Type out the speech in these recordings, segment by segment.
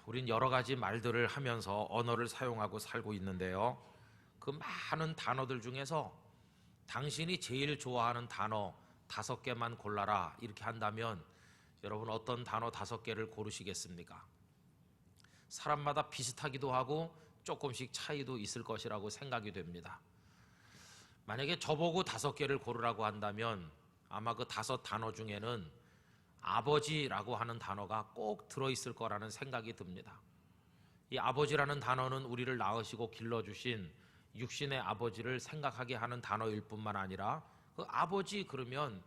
우린 여러 가지 말들을 하면서 언어를 사용하고 살고 있는데요. 그 많은 단어들 중에서 당신이 제일 좋아하는 단어 5개만 골라라 이렇게 한다면 여러분 어떤 단어 5개를 고르시겠습니까? 사람마다 비슷하기도 하고 조금씩 차이도 있을 것이라고 생각이 됩니다. 만약에 저보고 5개를 고르라고 한다면 아마 그 5단어 중에는 아버지라고 하는 단어가 꼭 들어있을 거라는 생각이 듭니다. 이 아버지라는 단어는 우리를 낳으시고 길러주신 육신의 아버지를 생각하게 하는 단어일 뿐만 아니라 그 아버지 그러면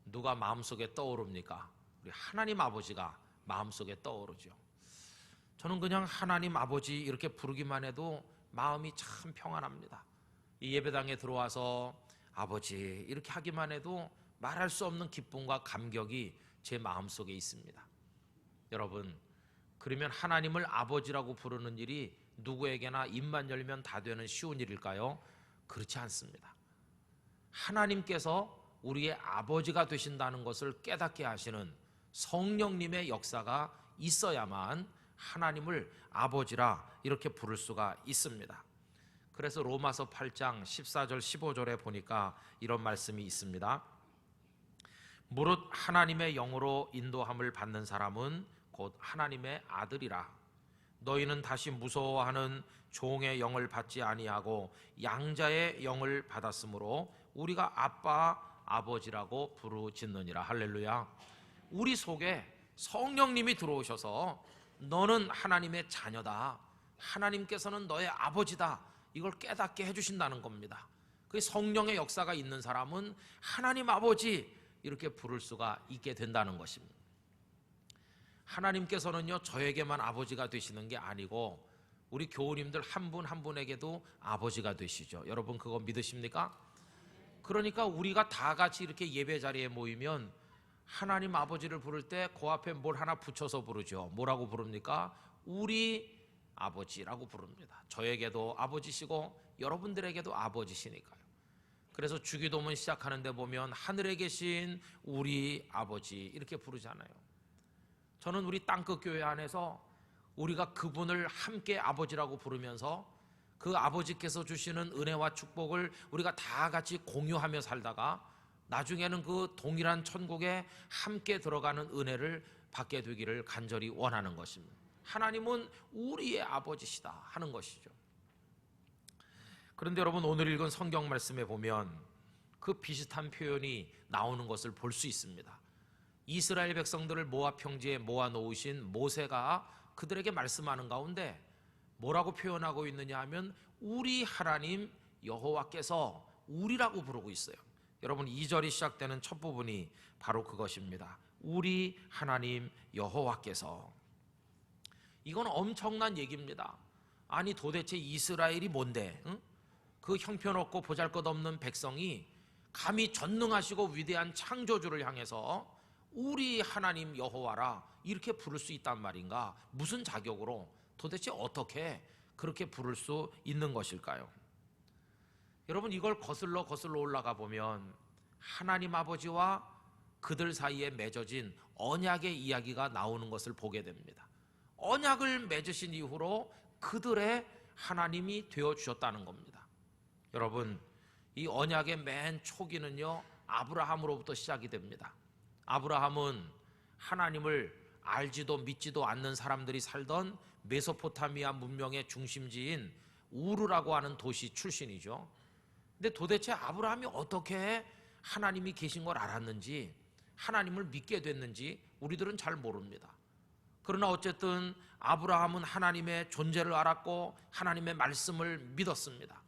누가 마음속에 떠오릅니까? 우리 하나님 아버지가 마음속에 떠오르죠. 저는 그냥 하나님 아버지 이렇게 부르기만 해도 마음이 참 평안합니다. 이 예배당에 들어와서 아버지 이렇게 하기만 해도 말할 수 없는 기쁨과 감격이 제 마음속에 있습니다. 여러분, 그러면 하나님을 아버지라고 부르는 일이 누구에게나 입만 열면 다 되는 쉬운 일일까요? 그렇지 않습니다. 하나님께서 우리의 아버지가 되신다는 것을 깨닫게 하시는 성령님의 역사가 있어야만 하나님을 아버지라 이렇게 부를 수가 있습니다. 그래서 로마서 8장 14절 15절에 보니까 이런 말씀이 있습니다. 무릇 하나님의 영으로 인도함을 받는 사람은 곧 하나님의 아들이라. 너희는 다시 무서워하는 종의 영을 받지 아니하고 양자의 영을 받았으므로 우리가 아빠 아버지라고 부르짖느니라. 할렐루야. 우리 속에 성령님이 들어오셔서 너는 하나님의 자녀다, 하나님께서는 너의 아버지다, 이걸 깨닫게 해주신다는 겁니다. 그 성령의 역사가 있는 사람은 하나님 아버지 이렇게 부를 수가 있게 된다는 것입니다. 하나님께서는요 저에게만 아버지가 되시는 게 아니고 우리 교우님들 한 분 한 분에게도 아버지가 되시죠. 여러분 그거 믿으십니까? 그러니까 우리가 다 같이 이렇게 예배 자리에 모이면 하나님 아버지를 부를 때 그 앞에 뭘 하나 붙여서 부르죠. 뭐라고 부릅니까? 우리 아버지라고 부릅니다. 저에게도 아버지시고 여러분들에게도 아버지시니까요. 그래서 주기도문 시작하는데 보면 하늘에 계신 우리 아버지 이렇게 부르잖아요. 저는 우리 땅끝 교회 안에서 우리가 그분을 함께 아버지라고 부르면서 그 아버지께서 주시는 은혜와 축복을 우리가 다 같이 공유하며 살다가 나중에는 그 동일한 천국에 함께 들어가는 은혜를 받게 되기를 간절히 원하는 것입니다. 하나님은 우리의 아버지시다 하는 것이죠. 그런데 여러분 오늘 읽은 성경 말씀에 보면 그 비슷한 표현이 나오는 것을 볼 수 있습니다. 이스라엘 백성들을 모압 평지에 모아 놓으신 모세가 그들에게 말씀하는 가운데 뭐라고 표현하고 있느냐 하면 우리 하나님 여호와께서 우리라고 부르고 있어요. 여러분 2절이 시작되는 첫 부분이 바로 그것입니다. 우리 하나님 여호와께서. 이건 엄청난 얘기입니다. 아니 도대체 이스라엘이 뭔데? 응? 그 형편없고 보잘것없는 백성이 감히 전능하시고 위대한 창조주를 향해서 우리 하나님 여호와라 이렇게 부를 수 있단 말인가? 무슨 자격으로 도대체 어떻게 그렇게 부를 수 있는 것일까요? 여러분 이걸 거슬러 올라가 보면 하나님 아버지와 그들 사이에 맺어진 언약의 이야기가 나오는 것을 보게 됩니다. 언약을 맺으신 이후로 그들의 하나님이 되어주셨다는 겁니다. 여러분 이 언약의 맨 초기는요 아브라함으로부터 시작이 됩니다. 아브라함은 하나님을 알지도 믿지도 않는 사람들이 살던 메소포타미아 문명의 중심지인 우르라고 하는 도시 출신이죠. 근데 도대체 아브라함이 어떻게 하나님이 계신 걸 알았는지 하나님을 믿게 됐는지 우리들은 잘 모릅니다. 그러나 어쨌든 아브라함은 하나님의 존재를 알았고 하나님의 말씀을 믿었습니다.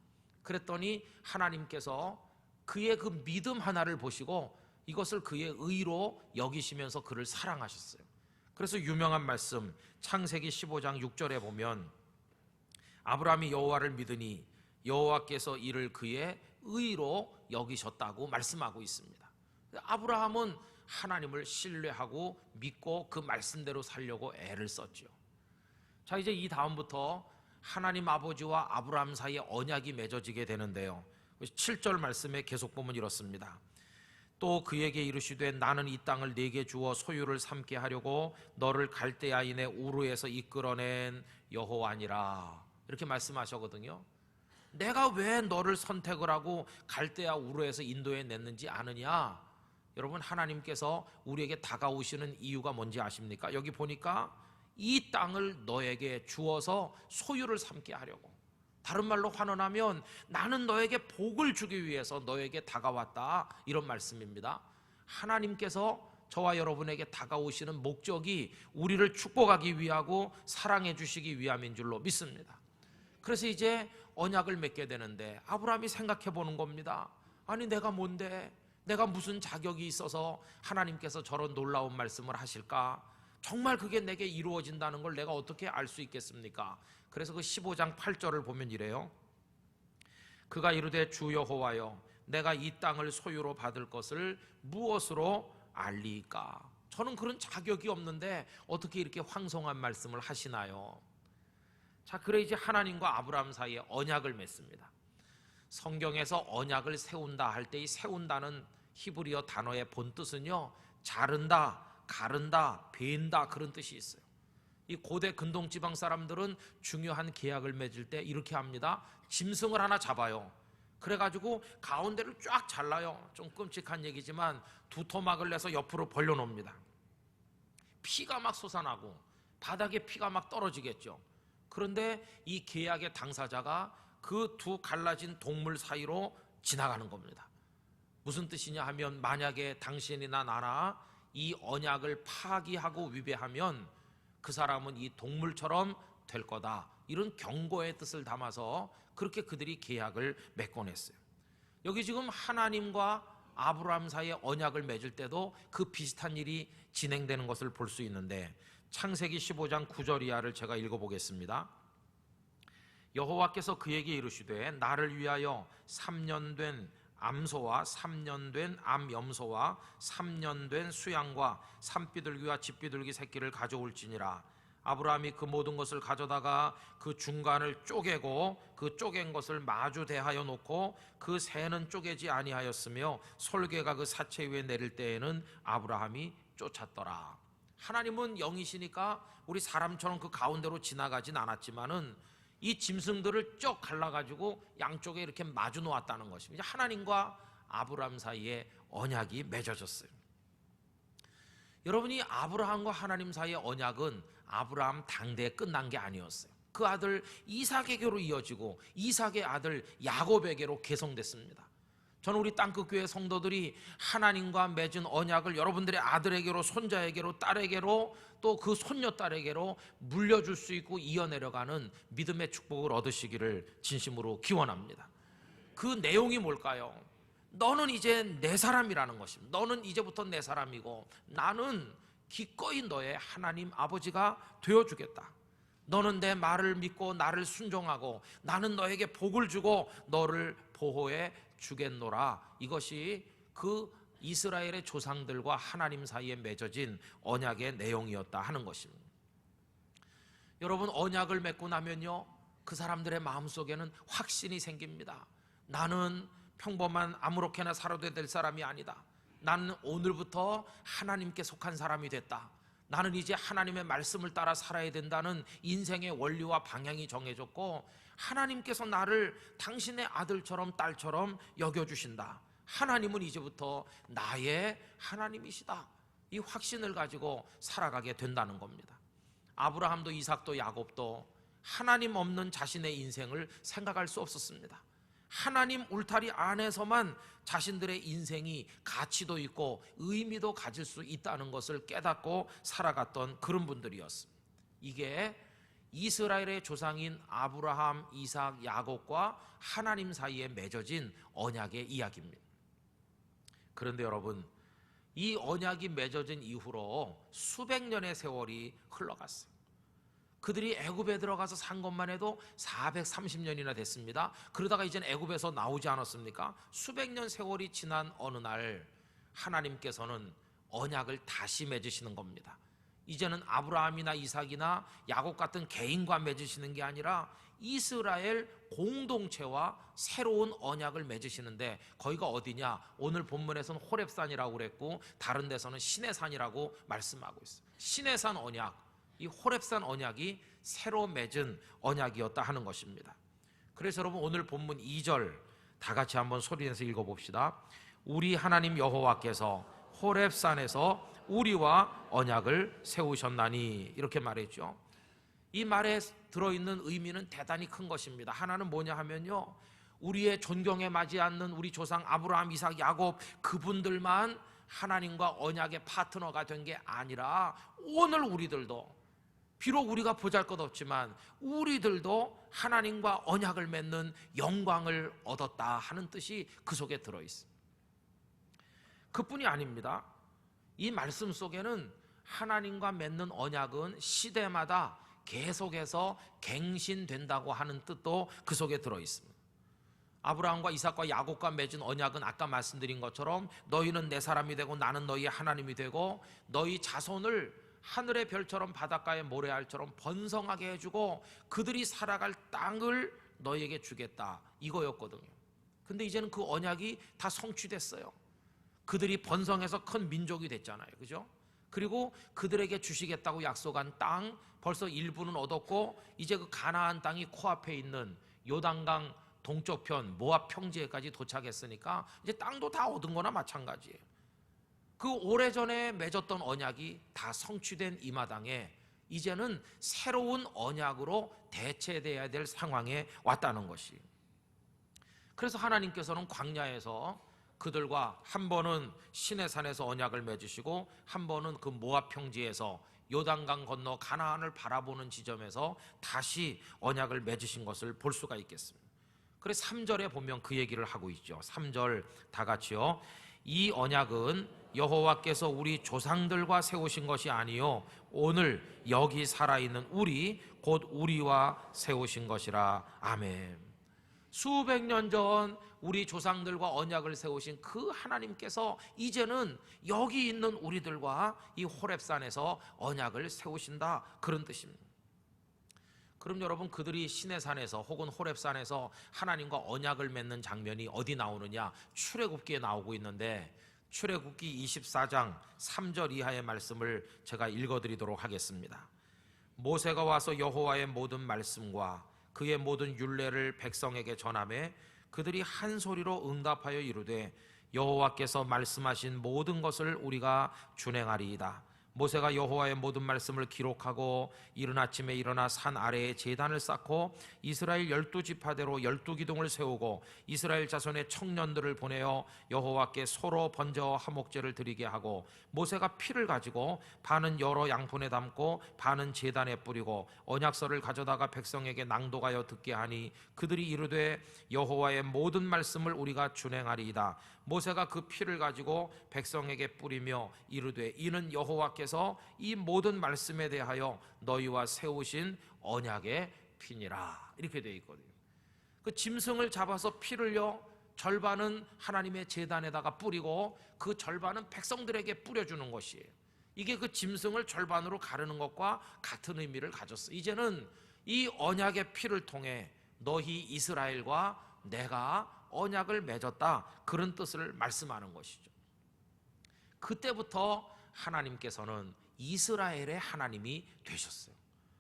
그랬더니 하나님께서 그의 그 믿음 하나를 보시고 이것을 그의 의로 여기시면서 그를 사랑하셨어요. 그래서 유명한 말씀 창세기 15장 6절에 보면 아브라함이 여호와를 믿으니 여호와께서 이를 그의 의로 여기셨다고 말씀하고 있습니다. 아브라함은 하나님을 신뢰하고 믿고 그 말씀대로 살려고 애를 썼죠. 자 이제 이 다음부터 하나님 아버지와 아브라함 사이에 언약이 맺어지게 되는데요. 7절 말씀에 계속 보면 이렇습니다. 또 그에게 이르시되 나는 이 땅을 네게 주어 소유를 삼게 하려고 너를 갈대아인의 우르에서 이끌어낸 여호와니라. 이렇게 말씀하셨거든요. 내가 왜 너를 선택을 하고 갈대아 우르에서 인도해 냈는지 아느냐? 여러분, 하나님께서 우리에게 다가오시는 이유가 뭔지 아십니까? 여기 보니까 이 땅을 너에게 주어서 소유를 삼게 하려고, 다른 말로 환원하면 나는 너에게 복을 주기 위해서 너에게 다가왔다, 이런 말씀입니다. 하나님께서 저와 여러분에게 다가오시는 목적이 우리를 축복하기 위하고 사랑해 주시기 위함인 줄로 믿습니다. 그래서 이제 언약을 맺게 되는데 아브라함이 생각해 보는 겁니다. 아니, 내가 뭔데, 내가 무슨 자격이 있어서 하나님께서 저런 놀라운 말씀을 하실까? 정말 그게 내게 이루어진다는 걸 내가 어떻게 알 수 있겠습니까? 그래서 그 15장 8절을 보면 이래요. 그가 이르되 주 여호와여, 내가 이 땅을 소유로 받을 것을 무엇으로 알리까? 저는 그런 자격이 없는데 어떻게 이렇게 황송한 말씀을 하시나요? 자, 그래 이제 하나님과 아브라함 사이에 언약을 맺습니다. 성경에서 언약을 세운다 할 때 이 세운다는 히브리어 단어의 본뜻은요, 자른다, 가른다, 베인다, 그런 뜻이 있어요. 이 고대 근동 지방 사람들은 중요한 계약을 맺을 때 이렇게 합니다. 짐승을 하나 잡아요. 그래가지고 가운데를 쫙 잘라요. 좀 끔찍한 얘기지만 두 토막을 내서 옆으로 벌려놓습니다. 피가 막 솟아나고 바닥에 피가 막 떨어지겠죠. 그런데 이 계약의 당사자가 그 두 갈라진 동물 사이로 지나가는 겁니다. 무슨 뜻이냐 하면, 만약에 당신이나 나나 이 언약을 파기하고 위배하면 그 사람은 이 동물처럼 될 거다, 이런 경고의 뜻을 담아서 그렇게 그들이 계약을 맺곤 했어요. 여기 지금 하나님과 아브라함 사이에 언약을 맺을 때도 그 비슷한 일이 진행되는 것을 볼 수 있는데, 창세기 15장 9절 이하를 제가 읽어보겠습니다. 여호와께서 그에게 이르시되 나를 위하여 3년 된 암소와 3년 된 암염소와 3년 된 수양과 산비둘기와 집비둘기 새끼를 가져올지니라. 아브라함이 그 모든 것을 가져다가 그 중간을 쪼개고 그 쪼갠 것을 마주 대하여 놓고 그 새는 쪼개지 아니하였으며 솔개가 그 사체 위에 내릴 때에는 아브라함이 쫓았더라. 하나님은 영이시니까 우리 사람처럼 그 가운데로 지나가진 않았지만은 이 짐승들을 쭉 갈라가지고 양쪽에 이렇게 마주 놓았다는 것입니다. 하나님과 아브라함 사이에 언약이 맺어졌어요. 여러분이 아브라함과 하나님 사이의 언약은 아브라함 당대에 끝난 게 아니었어요. 그 아들 이삭에게로 이어지고 이삭의 아들 야곱에게로 계승됐습니다. 저는 우리 땅끝교회 성도들이 하나님과 맺은 언약을 여러분들의 아들에게로, 손자에게로, 딸에게로, 또 그 손녀딸에게로 물려줄 수 있고 이어내려가는 믿음의 축복을 얻으시기를 진심으로 기원합니다. 그 내용이 뭘까요? 너는 이제 내 사람이라는 것입니다. 너는 이제부터 내 사람이고 나는 기꺼이 너의 하나님 아버지가 되어주겠다. 너는 내 말을 믿고 나를 순종하고 나는 너에게 복을 주고 너를 보호해 주겠노라. 이것이 그 이스라엘의 조상들과 하나님 사이에 맺어진 언약의 내용이었다 하는 것입니다. 여러분, 언약을 맺고 나면요, 그 사람들의 마음속에는 확신이 생깁니다. 나는 평범한 아무렇게나 살아도 될 사람이 아니다. 나는 오늘부터 하나님께 속한 사람이 됐다. 나는 이제 하나님의 말씀을 따라 살아야 된다는 인생의 원리와 방향이 정해졌고, 하나님께서 나를 당신의 아들처럼 딸처럼 여겨주신다. 하나님은 이제부터 나의 하나님이시다. 이 확신을 가지고 살아가게 된다는 겁니다. 아브라함도 이삭도 야곱도 하나님 없는 자신의 인생을 생각할 수 없었습니다. 하나님 울타리 안에서만 자신들의 인생이 가치도 있고 의미도 가질 수 있다는 것을 깨닫고 살아갔던 그런 분들이었습니다. 이게 이스라엘의 조상인 아브라함, 이삭, 야곱과 하나님 사이에 맺어진 언약의 이야기입니다. 그런데 여러분, 이 언약이 맺어진 이후로 수백 년의 세월이 흘러갔어요. 그들이 애굽에 들어가서 산 것만 해도 430년이나 됐습니다. 그러다가 이제는 애굽에서 나오지 않았습니까? 수백 년 세월이 지난 어느 날 하나님께서는 언약을 다시 맺으시는 겁니다. 이제는 아브라함이나 이삭이나 야곱 같은 개인과 맺으시는 게 아니라 이스라엘 공동체와 새로운 언약을 맺으시는데, 거기가 어디냐? 오늘 본문에서는 호렙산이라고 그랬고 다른 데서는 시내산이라고 말씀하고 있어요. 시내산 언약, 이 호렙산 언약이 새로 맺은 언약이었다 하는 것입니다. 그래서 여러분, 오늘 본문 2절 다 같이 한번 소리내서 읽어봅시다. 우리 하나님 여호와께서 호렙산에서 우리와 언약을 세우셨나니, 이렇게 말했죠. 이 말에 들어있는 의미는 대단히 큰 것입니다. 하나는 뭐냐 하면요, 우리의 존경에 맞지 않는 우리 조상 아브라함, 이삭, 야곱, 그분들만 하나님과 언약의 파트너가 된 게 아니라 오늘 우리들도, 비록 우리가 보잘것없지만 우리들도 하나님과 언약을 맺는 영광을 얻었다 하는 뜻이 그 속에 들어있습니다. 그뿐이 아닙니다. 이 말씀 속에는 하나님과 맺는 언약은 시대마다 계속해서 갱신된다고 하는 뜻도 그 속에 들어있습니다. 아브라함과 이삭과 야곱과 맺은 언약은 아까 말씀드린 것처럼 너희는 내 사람이 되고 나는 너희의 하나님이 되고 너희 자손을 하늘의 별처럼 바닷가의 모래알처럼 번성하게 해주고 그들이 살아갈 땅을 너희에게 주겠다, 이거였거든요. 근데 이제는 그 언약이 다 성취됐어요. 그들이 번성해서 큰 민족이 됐잖아요, 그죠? 그리고 그들에게 주시겠다고 약속한 땅 벌써 일부는 얻었고, 이제 그 가나안 땅이 코앞에 있는 요단강 동쪽편 모압 평지에까지 도착했으니까 이제 땅도 다 얻은 거나 마찬가지예요. 그 오래전에 맺었던 언약이 다 성취된 이 마당에 이제는 새로운 언약으로 대체돼야 될 상황에 왔다는 것이. 그래서 하나님께서는 광야에서 그들과 한 번은 시내산에서 언약을 맺으시고 한 번은 그 모압 평지에서 요단강 건너 가나안을 바라보는 지점에서 다시 언약을 맺으신 것을 볼 수가 있겠습니다. 그래서 3절에 보면 그 얘기를 하고 있죠. 3절 다 같이요. 이 언약은 여호와께서 우리 조상들과 세우신 것이 아니요 오늘 여기 살아있는 우리 곧 우리와 세우신 것이라. 아멘. 수백 년 전 우리 조상들과 언약을 세우신 그 하나님께서 이제는 여기 있는 우리들과 이 호렙산에서 언약을 세우신다, 그런 뜻입니다. 그럼 여러분, 그들이 시내산에서 혹은 호렙산에서 하나님과 언약을 맺는 장면이 어디 나오느냐? 출애굽기에 나오고 있는데, 출애굽기 24장 3절 이하의 말씀을 제가 읽어드리도록 하겠습니다. 모세가 와서 여호와의 모든 말씀과 그의 모든 율례를 백성에게 전하매 그들이 한 소리로 응답하여 이르되 여호와께서 말씀하신 모든 것을 우리가 준행하리이다. 모세가 여호와의 모든 말씀을 기록하고 이른 아침에 일어나 산 아래에 제단을 쌓고 이스라엘 12지파대로 12기둥을 세우고 이스라엘 자손의 청년들을 보내어 여호와께 소로 번제와 화목제를 드리게 하고, 모세가 피를 가지고 반은 여러 양푼에 담고 반은 제단에 뿌리고 언약서를 가져다가 백성에게 낭독하여 듣게 하니 그들이 이르되 여호와의 모든 말씀을 우리가 준행하리이다. 모세가 그 피를 가지고 백성에게 뿌리며 이르되 이는 여호와께서 이 모든 말씀에 대하여 너희와 세우신 언약의 피니라, 이렇게 되어 있거든요. 그 짐승을 잡아서 피를요 절반은 하나님의 제단에다가 뿌리고 그 절반은 백성들에게 뿌려주는 것이에요. 이게 그 짐승을 절반으로 가르는 것과 같은 의미를 가졌어요. 이제는 이 언약의 피를 통해 너희 이스라엘과 내가 언약을 맺었다, 그런 뜻을 말씀하는 것이죠. 그때부터 하나님께서는 이스라엘의 하나님이 되셨어요.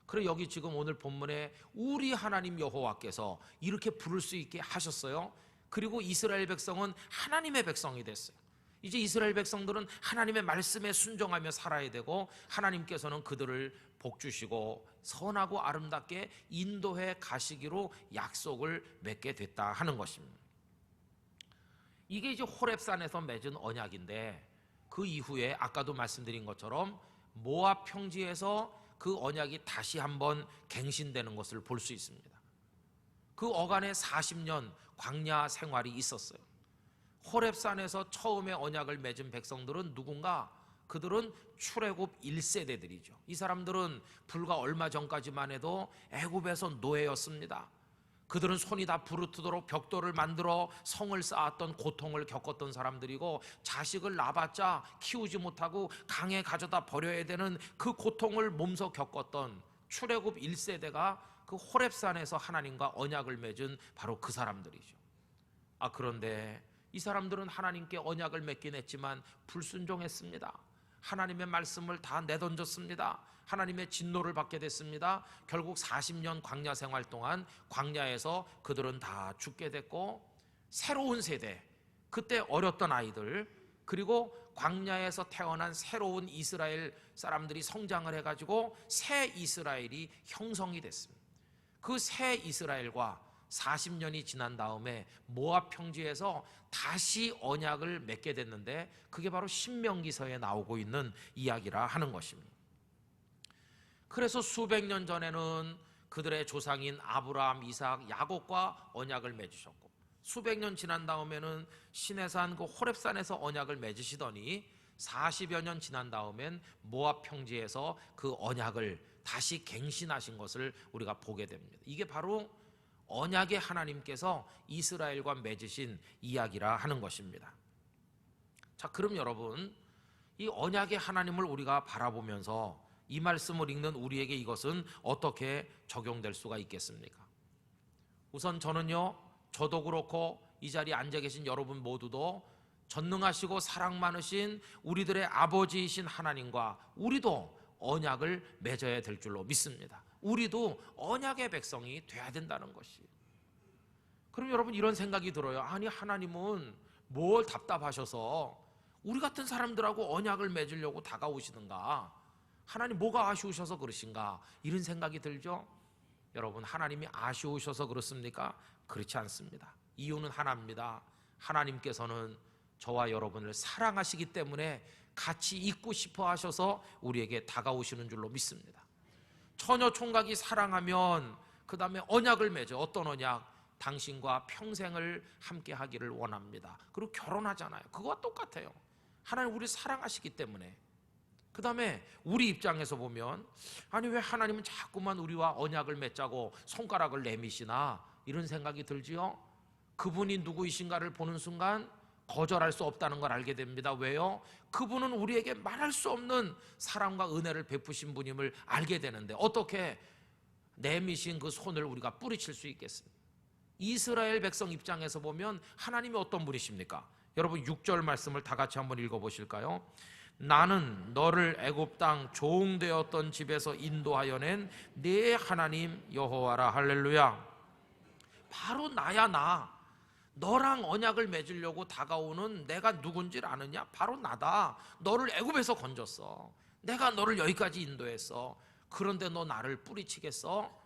그리고 여기 지금 오늘 본문에 우리 하나님 여호와께서 이렇게 부를 수 있게 하셨어요. 그리고 이스라엘 백성은 하나님의 백성이 됐어요. 이제 이스라엘 백성들은 하나님의 말씀에 순종하며 살아야 되고, 하나님께서는 그들을 복주시고 선하고 아름답게 인도해 가시기로 약속을 맺게 됐다 하는 것입니다. 이게 이제 호렙산에서 맺은 언약인데, 그 이후에 아까도 말씀드린 것처럼 모압 평지에서 그 언약이 다시 한번 갱신되는 것을 볼 수 있습니다. 그 어간에 40년 광야 생활이 있었어요. 호렙산에서 처음에 언약을 맺은 백성들은 누군가? 그들은 출애굽 1세대들이죠. 이 사람들은 불과 얼마 전까지만 해도 애굽에서 노예였습니다. 그들은 손이 다 부르트도록 벽돌을 만들어 성을 쌓았던 고통을 겪었던 사람들이고, 자식을 낳아봤자 키우지 못하고 강에 가져다 버려야 되는 그 고통을 몸소 겪었던 출애굽 1세대가 그 호렙산에서 하나님과 언약을 맺은 바로 그 사람들이죠. 그런데 이 사람들은 하나님께 언약을 맺긴 했지만 불순종했습니다. 하나님의 말씀을 다 내던졌습니다. 하나님의 진노를 받게 됐습니다. 결국 40년 광야 생활 동안 광야에서 그들은 다 죽게 됐고, 새로운 세대, 그때 어렸던 아이들, 그리고 광야에서 태어난 새로운 이스라엘 사람들이 성장을 해가지고 새 이스라엘이 형성이 됐습니다. 그 새 이스라엘과 40년이 지난 다음에 모압 평지에서 다시 언약을 맺게 됐는데, 그게 바로 신명기서에 나오고 있는 이야기라 하는 것입니다. 그래서 수백 년 전에는 그들의 조상인 아브라함, 이삭, 야곱과 언약을 맺으셨고, 수백 년 지난 다음에는 시내산 그 호렙산에서 언약을 맺으시더니 40여 년 지난 다음엔 모압 평지에서 그 언약을 다시 갱신하신 것을 우리가 보게 됩니다. 이게 바로 언약의 하나님께서 이스라엘과 맺으신 이야기라 하는 것입니다. 자, 그럼 여러분, 이 언약의 하나님을 우리가 바라보면서 이 말씀을 읽는 우리에게 이것은 어떻게 적용될 수가 있겠습니까? 우선 저도 그렇고 이 자리에 앉아 계신 여러분 모두도 전능하시고 사랑 많으신 우리들의 아버지이신 하나님과 우리도 언약을 맺어야 될 줄로 믿습니다. 우리도 언약의 백성이 돼야 된다는 것이. 그럼 여러분, 이런 생각이 들어요. 아니, 하나님은 뭘 답답하셔서 우리 같은 사람들하고 언약을 맺으려고 다가오시는가? 하나님 뭐가 아쉬우셔서 그러신가? 이런 생각이 들죠? 여러분, 하나님이 아쉬우셔서 그렇습니까? 그렇지 않습니다. 이유는 하나입니다. 하나님께서는 저와 여러분을 사랑하시기 때문에 같이 있고 싶어 하셔서 우리에게 다가오시는 줄로 믿습니다. 처녀 총각이 사랑하면 그 다음에 언약을 맺어. 어떤 언약? 당신과 평생을 함께 하기를 원합니다. 그리고 결혼하잖아요. 그거와 똑같아요. 하나님 우리를 사랑하시기 때문에. 그 다음에 우리 입장에서 보면, 아니 왜 하나님은 자꾸만 우리와 언약을 맺자고 손가락을 내미시나, 이런 생각이 들지요. 그분이 누구이신가를 보는 순간 거절할 수 없다는 걸 알게 됩니다. 왜요? 그분은 우리에게 말할 수 없는 사랑과 은혜를 베푸신 분임을 알게 되는데, 어떻게 내미신 그 손을 우리가 뿌리칠 수 있겠습니까? 이스라엘 백성 입장에서 보면 하나님이 어떤 분이십니까? 여러분, 6절 말씀을 다 같이 한번 읽어보실까요? 나는 너를 애굽 땅 종되었던 집에서 인도하여 낸 네 하나님 여호와라. 할렐루야. 바로 나야, 나. 너랑 언약을 맺으려고 다가오는 내가 누군지를 아느냐? 바로 나다. 너를 애굽에서 건졌어. 내가 너를 여기까지 인도했어. 그런데 너 나를 뿌리치겠어?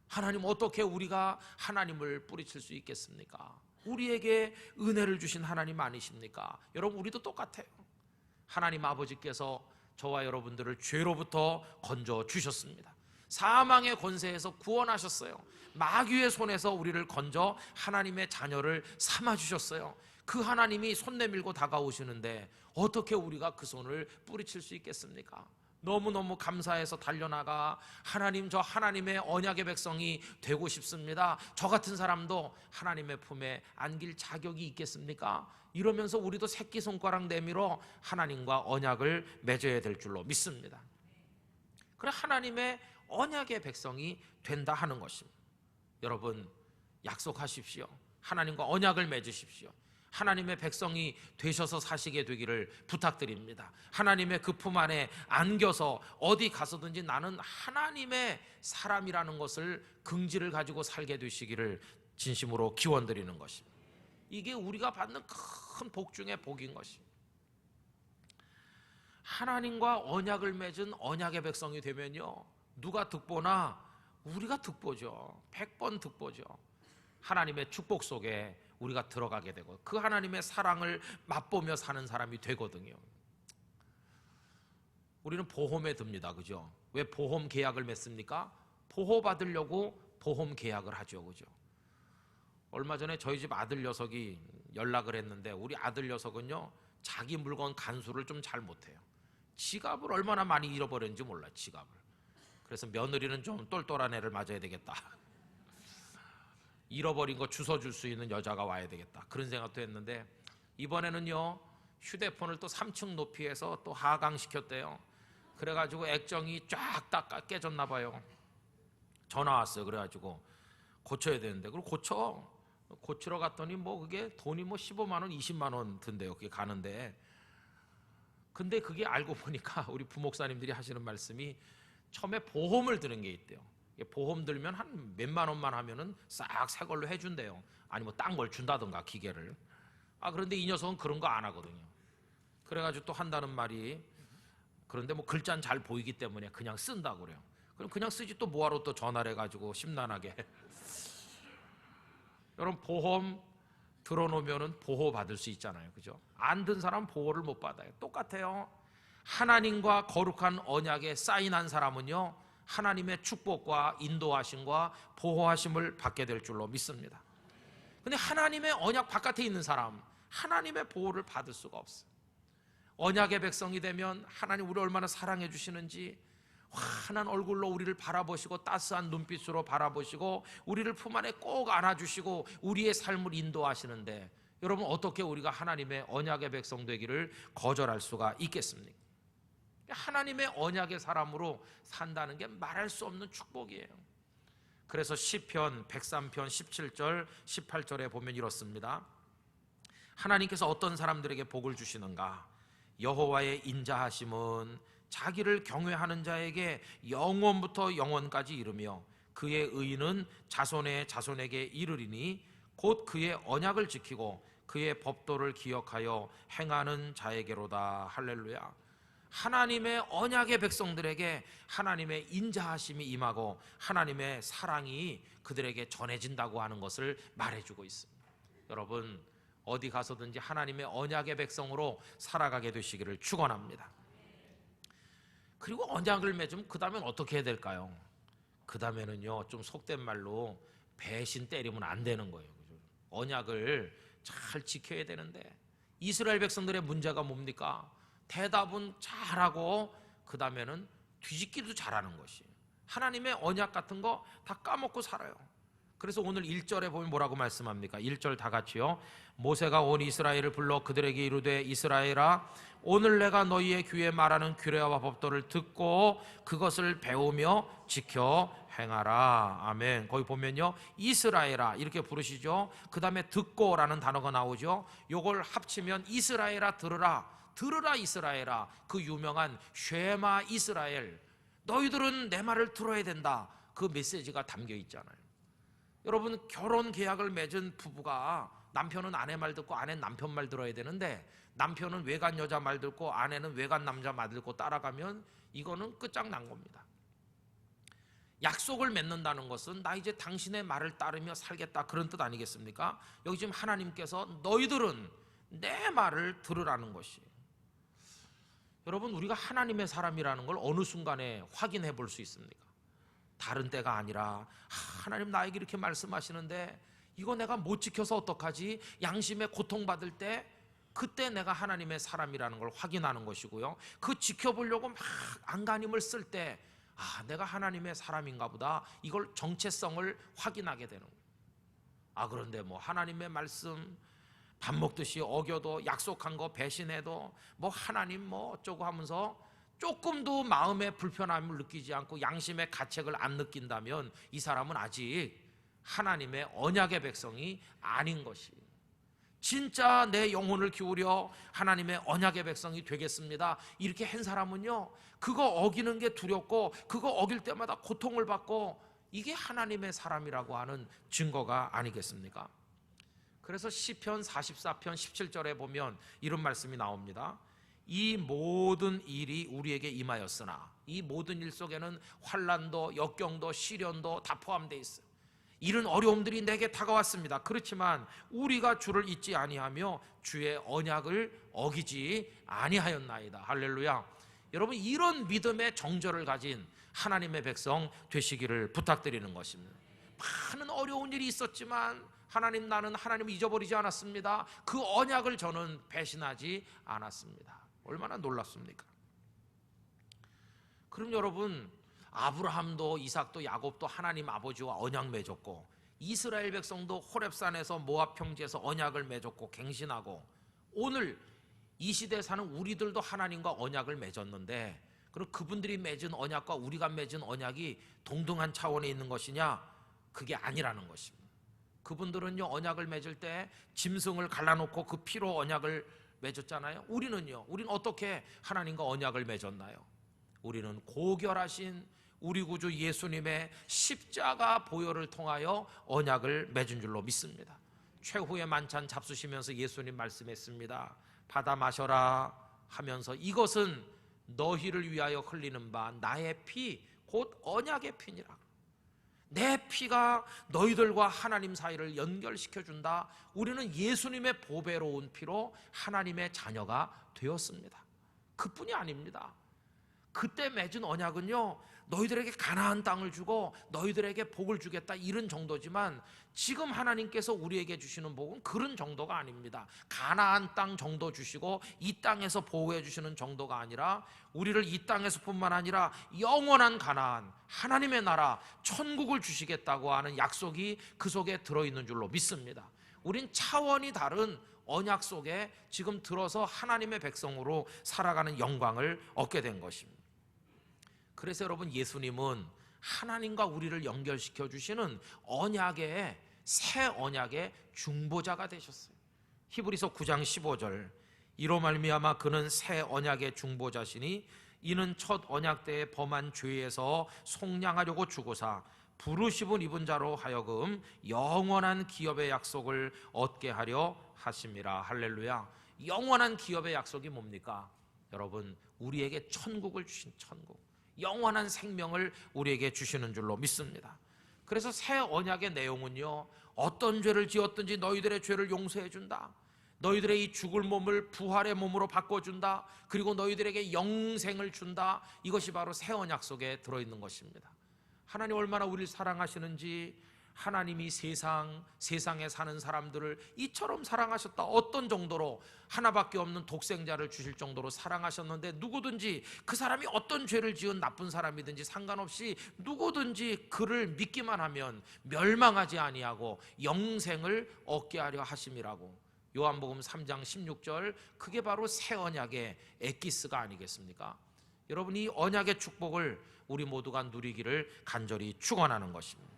하나님, 어떻게 우리가 하나님을 뿌리칠 수 있겠습니까? 우리에게 은혜를 주신 하나님 아니십니까? 여러분, 우리도 똑같아요. 하나님 아버지께서 저와 여러분들을 죄로부터 건져 주셨습니다. 사망의 권세에서 구원하셨어요. 마귀의 손에서 우리를 건져 하나님의 자녀를 삼아 주셨어요. 그 하나님이 손 내밀고 다가오시는데 어떻게 우리가 그 손을 뿌리칠 수 있겠습니까? 너무너무 감사해서 달려나가, 하나님, 저 하나님의 언약의 백성이 되고 싶습니다. 저 같은 사람도 하나님의 품에 안길 자격이 있겠습니까? 이러면서 우리도 새끼손가락 내밀어 하나님과 언약을 맺어야 될 줄로 믿습니다. 그래, 하나님의 언약의 백성이 된다 하는 것입니다. 여러분, 약속하십시오. 하나님과 언약을 맺으십시오. 하나님의 백성이 되셔서 사시게 되기를 부탁드립니다. 하나님의 그 품 안에 안겨서 어디 가서든지 나는 하나님의 사람이라는 것을, 긍지를 가지고 살게 되시기를 진심으로 기원드리는 것입니다. 이게 우리가 받는 큰 복 중의 복인 것입니다. 하나님과 언약을 맺은 언약의 백성이 되면요, 누가 득보나 우리가 득보죠. 100번 득보죠. 하나님의 축복 속에 우리가 들어가게 되고 그 하나님의 사랑을 맛보며 사는 사람이 되거든요. 우리는 보험에 듭니다. 그죠? 왜 보험 계약을 맺습니까? 보호받으려고 보험 계약을 하죠. 그죠? 얼마 전에 저희 집 아들 녀석이 연락을 했는데, 우리 아들 녀석은요, 자기 물건 간수를 좀 잘 못해요. 지갑을 얼마나 많이 잃어버렸는지 몰라, 지갑을. 그래서 며느리는 좀 똘똘한 애를 맞아야 되겠다. 잃어버린 거 주워줄 수 있는 여자가 와야 되겠다, 그런 생각도 했는데 이번에는요 휴대폰을 또 3층 높이에서 또 하강시켰대요. 그래가지고 액정이 쫙 다 깨졌나 봐요. 전화 왔어요. 그래가지고 고쳐야 되는데, 그걸 고치러 갔더니 뭐 그게 돈이 뭐 15만 원 20만 원 든대요. 그게 가는데, 근데 그게 알고 보니까 우리 부목사님들이 하시는 말씀이 처음에 보험을 드는 게 있대요. 보험 들면 한 몇만 원만 하면은 싹 새 걸로 해준대요. 아니 뭐 딴 걸 준다던가 기계를. 그런데 이 녀석은 그런 거 안 하거든요. 그래가지고 또 한다는 말이, 그런데 뭐 글자는 잘 보이기 때문에 그냥 쓴다고 그래요. 그럼 그냥 쓰지 또 뭐하러 또 전화를 해가지고 심란하게. 여러분, 보험 들어놓으면 보호 받을 수 있잖아요, 그죠? 안 든 사람 보호를 못 받아요. 똑같아요. 하나님과 거룩한 언약에 사인한 사람은요 하나님의 축복과 인도하심과 보호하심을 받게 될 줄로 믿습니다. 근데 하나님의 언약 바깥에 있는 사람, 하나님의 보호를 받을 수가 없어요. 언약의 백성이 되면 하나님 우리 얼마나 사랑해 주시는지 환한 얼굴로 우리를 바라보시고 따스한 눈빛으로 바라보시고 우리를 품 안에 꼭 안아주시고 우리의 삶을 인도하시는데, 여러분 어떻게 우리가 하나님의 언약의 백성 되기를 거절할 수가 있겠습니까? 하나님의 언약의 사람으로 산다는 게 말할 수 없는 축복이에요. 그래서 시편 103편 17절 18절에 보면 이렇습니다. 하나님께서 어떤 사람들에게 복을 주시는가? 여호와의 인자하심은 자기를 경외하는 자에게 영원부터 영원까지 이르며 그의 의는 자손의 자손에게 이르리니 곧 그의 언약을 지키고 그의 법도를 기억하여 행하는 자에게로다. 할렐루야. 하나님의 언약의 백성들에게 하나님의 인자하심이 임하고 하나님의 사랑이 그들에게 전해진다고 하는 것을 말해주고 있습니다. 여러분, 어디 가서든지 하나님의 언약의 백성으로 살아가게 되시기를 축원합니다. 그리고 언약을 맺으면 그 다음엔 어떻게 해야 될까요? 그 다음에는요 좀 속된 말로 배신 때리면 안 되는 거예요. 언약을 잘 지켜야 되는데 이스라엘 백성들의 문제가 뭡니까? 대답은 잘하고 그 다음에는 뒤집기도 잘하는 것이, 하나님의 언약 같은 거 다 까먹고 살아요. 그래서 오늘 1절에 보면 뭐라고 말씀합니까? 1절 다 같이요. 모세가 온 이스라엘을 불러 그들에게 이르되 이스라엘아, 오늘 내가 너희의 귀에 말하는 규례와 법도를 듣고 그것을 배우며 지켜 행하라. 아멘. 거기 보면요 이스라엘아 이렇게 부르시죠. 그 다음에 듣고라는 단어가 나오죠. 요걸 합치면 이스라엘아 들으라, 들으라 이스라엘아, 그 유명한 쉐마 이스라엘, 너희들은 내 말을 들어야 된다, 그 메시지가 담겨 있잖아요. 여러분, 결혼 계약을 맺은 부부가 남편은 아내 말 듣고 아내는 남편 말 들어야 되는데 남편은 외간 여자 말 듣고 아내는 외간 남자 말 듣고 따라가면 이거는 끝장난 겁니다. 약속을 맺는다는 것은 나 이제 당신의 말을 따르며 살겠다, 그런 뜻 아니겠습니까? 여기 지금 하나님께서 너희들은 내 말을 들으라는 것이에요. 여러분, 우리가 하나님의 사람이라는 걸 어느 순간에 확인해 볼 수 있습니까? 다른 때가 아니라 하나님 나에게 이렇게 말씀하시는데 이거 내가 못 지켜서 어떡하지? 양심에 고통받을 때, 그때 내가 하나님의 사람이라는 걸 확인하는 것이고요. 그 지켜보려고 막 안간힘을 쓸 때 내가 하나님의 사람인가 보다, 이걸 정체성을 확인하게 되는 거예요. 그런데 뭐 하나님의 말씀 밥 먹듯이 어겨도, 약속한 거 배신해도 뭐 하나님 뭐 어쩌고 하면서 조금도 마음의 불편함을 느끼지 않고 양심의 가책을 안 느낀다면 이 사람은 아직 하나님의 언약의 백성이 아닌 것이, 진짜 내 영혼을 기울여 하나님의 언약의 백성이 되겠습니다 이렇게 한 사람은요 그거 어기는 게 두렵고 그거 어길 때마다 고통을 받고, 이게 하나님의 사람이라고 하는 증거가 아니겠습니까? 그래서 시편 44편 17절에 보면 이런 말씀이 나옵니다. 이 모든 일이 우리에게 임하였으나, 이 모든 일 속에는 환난도 역경도 시련도 다 포함되어 있어요. 이런 어려움들이 내게 다가왔습니다. 그렇지만 우리가 주를 잊지 아니하며 주의 언약을 어기지 아니하였나이다. 할렐루야. 여러분, 이런 믿음의 정절을 가진 하나님의 백성 되시기를 부탁드리는 것입니다. 많은 어려운 일이 있었지만 하나님, 나는 하나님을 잊어버리지 않았습니다. 그 언약을 저는 배신하지 않았습니다. 얼마나 놀랍습니까? 그럼 여러분, 아브라함도 이삭도 야곱도 하나님 아버지와 언약 맺었고 이스라엘 백성도 호렙산에서 모압 평지에서 언약을 맺었고 갱신하고, 오늘 이 시대에 사는 우리들도 하나님과 언약을 맺었는데, 그럼 그분들이 맺은 언약과 우리가 맺은 언약이 동등한 차원에 있는 것이냐? 그게 아니라는 것입니다. 그분들은요, 언약을 맺을 때 짐승을 갈라놓고 그 피로 언약을 맺었잖아요. 우리는 어떻게 하나님과 언약을 맺었나요? 우리는 고결하신 우리 구주 예수님의 십자가 보혈을 통하여 언약을 맺은 줄로 믿습니다. 최후의 만찬 잡수시면서 예수님 말씀했습니다. 받아 마셔라 하면서, 이것은 너희를 위하여 흘리는 바 나의 피 곧 언약의 피니라. 내 피가 너희들과 하나님 사이를 연결시켜준다. 우리는 예수님의 보배로운 피로 하나님의 자녀가 되었습니다. 그뿐이 아닙니다. 그때 맺은 언약은요, 너희들에게 가나안 땅을 주고 너희들에게 복을 주겠다, 이런 정도지만, 지금 하나님께서 우리에게 주시는 복은 그런 정도가 아닙니다. 가나안 땅 정도 주시고 이 땅에서 보호해 주시는 정도가 아니라, 우리를 이 땅에서뿐만 아니라 영원한 가나안, 하나님의 나라, 천국을 주시겠다고 하는 약속이 그 속에 들어있는 줄로 믿습니다. 우린 차원이 다른 언약 속에 지금 들어서 하나님의 백성으로 살아가는 영광을 얻게 된 것입니다. 그래서 여러분, 예수님은 하나님과 우리를 연결시켜 주시는 언약의, 새 언약의 중보자가 되셨어요. 히브리서 9장 15절, 이로 말미암아 그는 새 언약의 중보자시니 이는 첫 언약 때에 범한 죄에서 속량하려고 주고사 부르심을 입은 자로 하여금 영원한 기업의 약속을 얻게 하려 하심이라. 할렐루야. 영원한 기업의 약속이 뭡니까? 여러분, 우리에게 천국을 주신, 천국, 영원한 생명을 우리에게 주시는 줄로 믿습니다. 그래서 새 언약의 내용은요, 어떤 죄를 지었든지 너희들의 죄를 용서해 준다, 너희들의 이 죽을 몸을 부활의 몸으로 바꿔준다, 그리고 너희들에게 영생을 준다. 이것이 바로 새 언약 속에 들어있는 것입니다. 하나님 얼마나 우리를 사랑하시는지, 하나님이 세상에 사는 사람들을 이처럼 사랑하셨다. 어떤 정도로? 하나밖에 없는 독생자를 주실 정도로 사랑하셨는데, 누구든지 그 사람이 어떤 죄를 지은 나쁜 사람이든지 상관없이 누구든지 그를 믿기만 하면 멸망하지 아니하고 영생을 얻게 하려 하심이라고. 요한복음 3장 16절, 그게 바로 새 언약의 에키스가 아니겠습니까? 여러분, 이 언약의 축복을 우리 모두가 누리기를 간절히 축원하는 것입니다.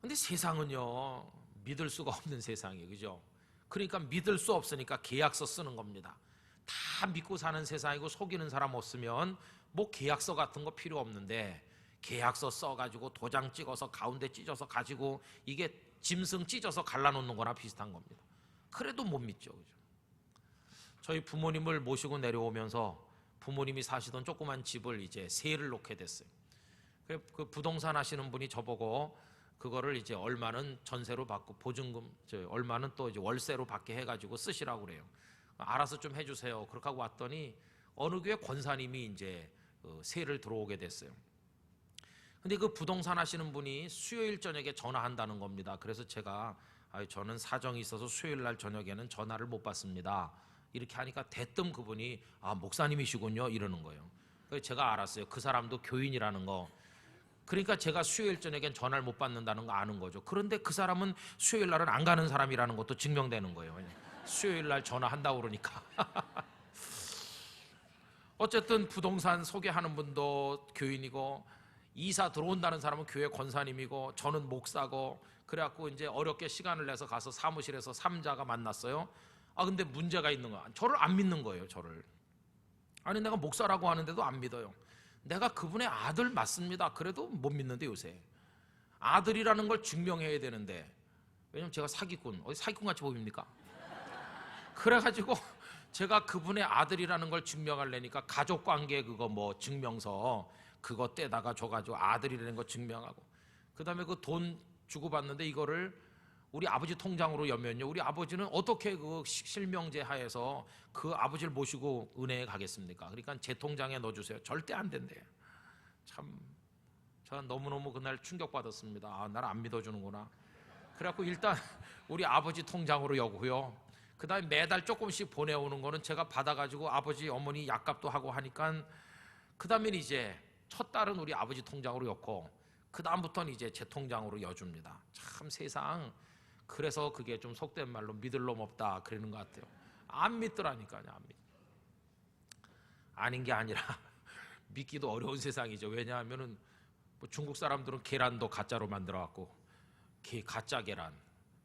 근데 세상은요, 믿을 수가 없는 세상이에요, 그죠? 그러니까 믿을 수 없으니까 계약서 쓰는 겁니다. 다 믿고 사는 세상이고, 속이는 사람 없으면 뭐 계약서 같은 거 필요 없는데, 계약서 써가지고 도장 찍어서 가운데 찢어서 가지고, 이게 짐승 찢어서 갈라놓는 거나 비슷한 겁니다. 그래도 못 믿죠, 그죠? 저희 부모님을 모시고 내려오면서 부모님이 사시던 조그만 집을 이제 세를 놓게 됐어요. 그 부동산 하시는 분이 저보고 그거를 이제 얼마는 전세로 받고 보증금, 얼마는 또 이제 월세로 받게 해가지고 쓰시라고 그래요. 알아서 좀 해주세요. 그렇게 하고 왔더니 어느 교회 권사님이 이제 세를 들어오게 됐어요. 근데 그 부동산 하시는 분이 수요일 저녁에 전화한다는 겁니다. 그래서 제가 저는 사정이 있어서 수요일 날 저녁에는 전화를 못 받습니다. 이렇게 하니까 대뜸 그분이 목사님이시군요, 이러는 거예요. 그래서 제가 알았어요. 그 사람도 교인이라는 거. 그러니까 제가 수요일 저녁엔 전화를 못 받는다는 거 아는 거죠. 그런데 그 사람은 수요일 날은 안 가는 사람이라는 것도 증명되는 거예요. 수요일 날 전화한다고 그러니까. 어쨌든 부동산 소개하는 분도 교인이고, 이사 들어온다는 사람은 교회 권사님이고, 저는 목사고, 그래갖고 이제 어렵게 시간을 내서 가서 사무실에서 3자가 만났어요. 근데 문제가 있는 거야. 저를 안 믿는 거예요, 저를. 아니, 내가 목사라고 하는데도 안 믿어요. 내가 그분의 아들 맞습니다. 그래도 못 믿는데, 요새 아들이라는 걸 증명해야 되는데, 왜냐면 제가 사기꾼, 어디 사기꾼같이 보입니까? 그래가지고 제가 그분의 아들이라는 걸 증명하려니까 가족관계 그거 뭐 증명서 그거 떼다가 줘가지고 아들이라는 거 증명하고, 그 다음에 그 돈 주고받는데 이거를 우리 아버지 통장으로 여면요, 우리 아버지는 어떻게 그 실명제 하에서 그 아버지를 모시고 은혜에 가겠습니까? 그러니까 제 통장에 넣어주세요. 절대 안 된대요. 참, 저는 너무너무 그날 충격받았습니다. 날 안 믿어주는구나. 그래갖고 일단 우리 아버지 통장으로 여고요. 그 다음에 매달 조금씩 보내오는 거는 제가 받아가지고 아버지 어머니 약값도 하고 하니까, 그 다음에 이제 첫 달은 우리 아버지 통장으로 였고, 그 다음부터는 이제 제 통장으로 여줍니다. 참 세상, 그래서 그게 좀 속된 말로 믿을 놈 없다 그러는 것 같아요. 안 믿더라니까요. 안 믿. 아닌 게 아니라 믿기도 어려운 세상이죠. 왜냐하면은 뭐 중국 사람들은 계란도 가짜로 만들어갖고 가짜 계란.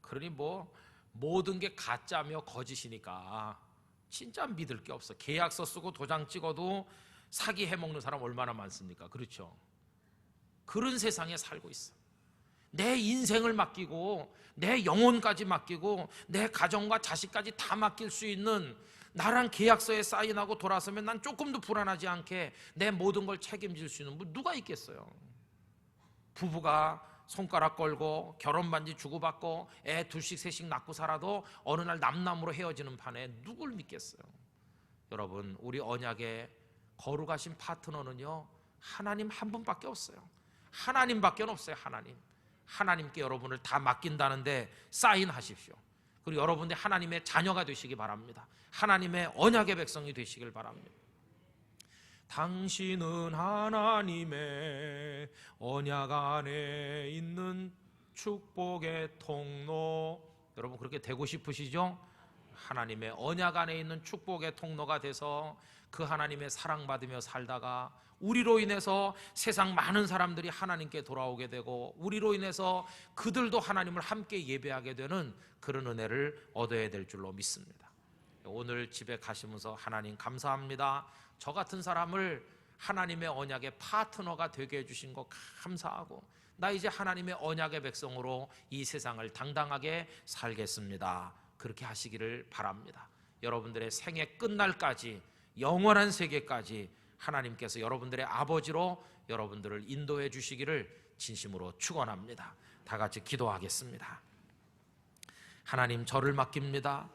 그러니 뭐 모든 게 가짜며 거짓이니까 진짜 믿을 게 없어. 계약서 쓰고 도장 찍어도 사기 해먹는 사람 얼마나 많습니까? 그렇죠? 그런 세상에 살고 있어. 내 인생을 맡기고 내 영혼까지 맡기고 내 가정과 자식까지 다 맡길 수 있는, 나랑 계약서에 사인하고 돌아서면 난 조금도 불안하지 않게 내 모든 걸 책임질 수 있는 뭐 누가 있겠어요? 부부가 손가락 걸고 결혼 반지 주고받고 애 둘씩 셋씩 낳고 살아도 어느 날 남남으로 헤어지는 판에 누굴 믿겠어요? 여러분, 우리 언약의 거룩하신 파트너는요 하나님 한 분밖에 없어요. 하나님밖에 없어요. 하나님께 여러분을 다 맡긴다는데 사인하십시오. 그리고 여러분들 하나님의 자녀가 되시기 바랍니다. 하나님의 언약의 백성이 되시길 바랍니다. 당신은 하나님의 언약 안에 있는 축복의 통로. 여러분 그렇게 되고 싶으시죠? 하나님의 언약 안에 있는 축복의 통로가 돼서 그 하나님의 사랑받으며 살다가 우리로 인해서 세상 많은 사람들이 하나님께 돌아오게 되고 우리로 인해서 그들도 하나님을 함께 예배하게 되는 그런 은혜를 얻어야 될 줄로 믿습니다. 오늘 집에 가시면서 하나님 감사합니다. 저 같은 사람을 하나님의 언약의 파트너가 되게 해주신 거 감사하고 나 이제 하나님의 언약의 백성으로 이 세상을 당당하게 살겠습니다. 그렇게 하시기를 바랍니다. 여러분들의 생애 끝날까지 영원한 세계까지 하나님께서 여러분들의 아버지로 여러분들을 인도해 주시기를 진심으로 축원합니다. 다 같이 기도하겠습니다. 하나님, 저를 맡깁니다.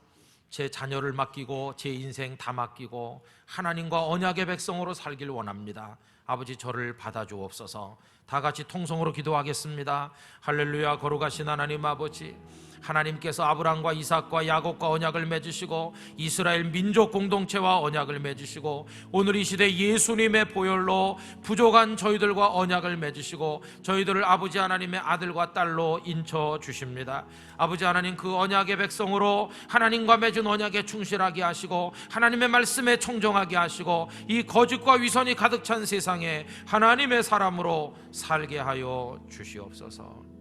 제 자녀를 맡기고 제 인생 다 맡기고 하나님과 언약의 백성으로 살길 원합니다. 아버지, 저를 받아주옵소서. 다 같이 통성으로 기도하겠습니다. 할렐루야. 거룩하신 하나님 아버지, 하나님께서 아브라함과 이삭과 야곱과 언약을 맺으시고 이스라엘 민족 공동체와 언약을 맺으시고 오늘 이 시대 예수님의 보혈로 부족한 저희들과 언약을 맺으시고 저희들을 아버지 하나님의 아들과 딸로 인쳐 주십니다. 아버지 하나님, 그 언약의 백성으로 하나님과 맺은 언약에 충실하게 하시고 하나님의 말씀에 청정하게 하시고 이 거짓과 위선이 가득 찬 세상에 하나님의 사람으로 살게 하여 주시옵소서.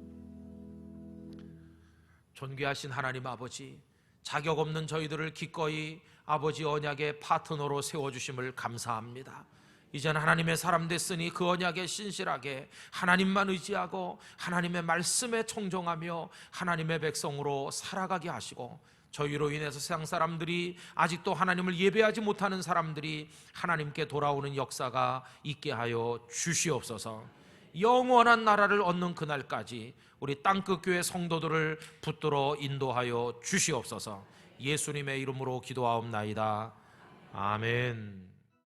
존귀하신 하나님 아버지, 자격 없는 저희들을 기꺼이 아버지 언약의 파트너로 세워주심을 감사합니다. 이제는 하나님의 사람 됐으니 그 언약에 신실하게 하나님만 의지하고 하나님의 말씀에 청정하며 하나님의 백성으로 살아가게 하시고 저희로 인해서 세상 사람들이 아직도 하나님을 예배하지 못하는 사람들이 하나님께 돌아오는 역사가 있게 하여 주시옵소서. 영원한 나라를 얻는 그날까지 우리 땅끝 교회 성도들을 붙들어 인도하여 주시옵소서. 예수님의 이름으로 기도하옵나이다. 아멘.